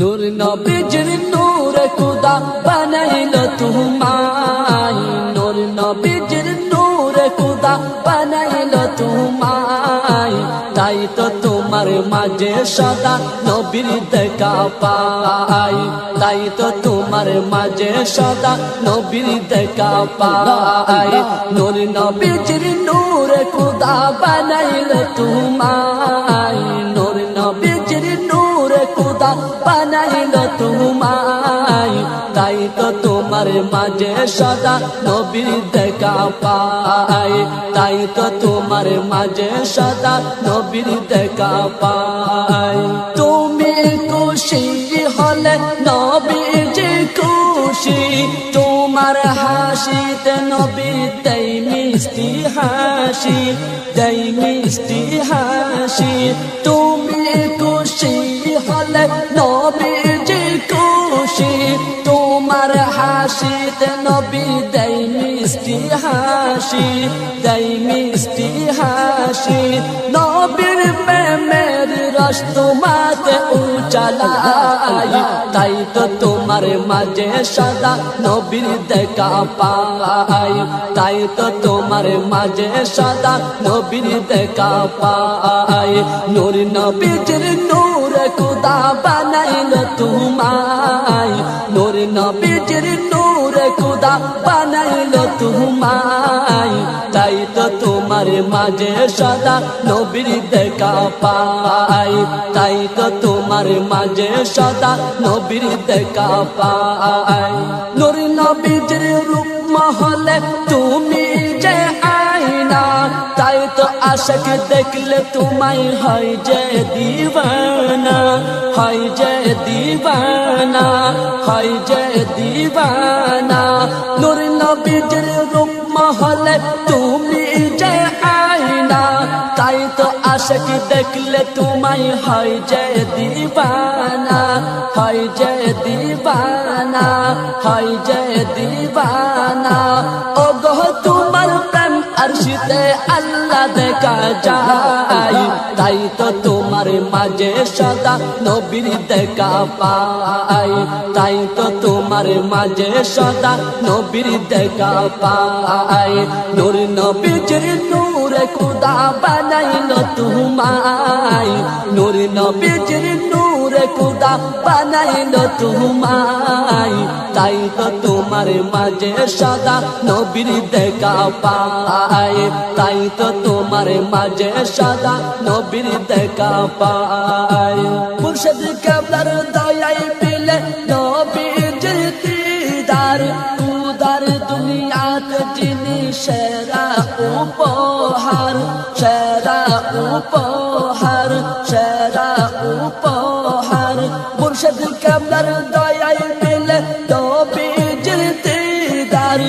নূর নবীজির নূর খুদা বানাইলো তোমায়, নূর নবীজির নূর খুদা বানাইলো তোমায়। তাই তো তোমার মাঝে সদা নবীর দেখা পাই, তাই তো তোমার মাঝে সদা নবীর দেখা পাই। নূর নবীজির নূর খুদা বানাইলো তোমায়, নূর নবীজির নূর খুদা বানাইলো তোমায়। তাই তো তোমার মাঝে সদা নবীর দেখা পাই, তাই তো তোমার মাঝে সদা নবীর দেখা পাই। তুমি খুশি হলে নবীজি খুশি, তোমার হাসিতে নবী দেয় মিষ্টি হাসি, দেয় মিষ্টি হাসি। তুমি খুশি হলে নবীজি খুশি, তোমার হাসিতে নবী দেয় মিষ্টি হাসি, দেয় মিষ্টি হাসি। নবীর প্রেমের রস তোমাতে উচালাই, তাই তো তোমার মাঝে সদা নবীর দেখা পাই, তাই তো তোমার মাঝে সদা নবীর দেখা পাই। নূর নবীজির নূর খুদা বানাইলো তোমায়, নূর নবীজির নূর খুদা বানাইলো তোমায়। তাই তো তোমার মাঝে সদা নবীর দেখা পাই, তাই তো তোমার মাঝে সদা নবীর দেখা পাই। নূর নবীজির রূপ মহলে তুমি যে আয়না, তাই তো আশিক দেখলে তোমায় হয় যে দিওয়ানা, হয় যে দিওয়ানা, হয় যে দিওয়ানা। নূর নবীজির রূপ মহলে তুমি যে আয়না, তাই তো আশিক দেখলে তোমায় হয় যে দিওয়ানা, হয় যে দিওয়ানা, হয় যে দিওয়ানা। ও গো তোমার প্রেম আরশিতে আল্লাহ দেখা যায়, তাই তো তোমার মাঝে সদা নবীর দেখা পাই, তাই তো তোমার মাঝে সদা নবীর দেখা পাই। নূর নবীজির নূর খুদা বানাইলো তোমায়, নূর নবীজির নূর খুদা বানাইলো তোমায়। তাই তো তোমার মাঝে সদা নবীর দেখা পাই, তাই তো তোমার মাঝে সদা নবীর দেখা পাই। মুর্শিদ কেবলার দয়ায় পেলে নবীজির দিদার, উদার দুনিয়াত যিনি সেরা উপহার, সেরা উপহার, সেরা উপহার। মুর্শিদ কেবলার দয়ায় পেলে নবীজির দিদার,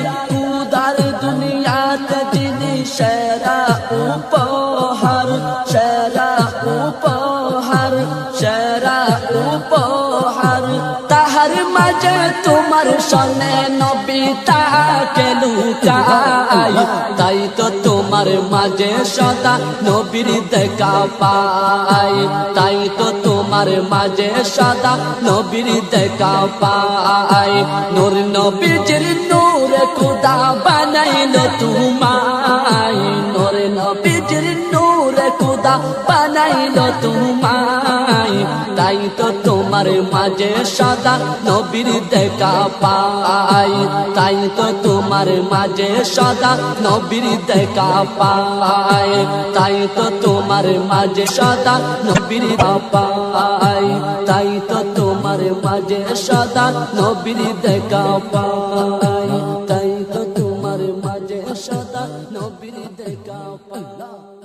উদার দুনিয়াত যিনি সেরা উপহার, সেরা উপহার, সেরা উপহার। তাহার মাঝে তোমার সনে নবী তাকে লুকাই, তাই তো তোমার মাঝে সদা নবীর দেখা পাই, তাই তো তোমার মাঝে সদা নবীর দেখা পাই। নূর নবীজির নূর খুদা বানাইলো তোমায়, নূর নবীজির নূর খুদা বানাইলো তোমায়। তাই তো তোমার মাঝে সদা নবীর দেখা পাই, তাই তো তোমার মাঝে সদা নবীর দেখা পাই, তাই তো তোমার মাঝে সদা নবীর পাই, তাই তো তোমার মাঝে সদা নবীর দেখা পাই, তাই তো তোমার মাঝে সদা নবীর দেখা পাই।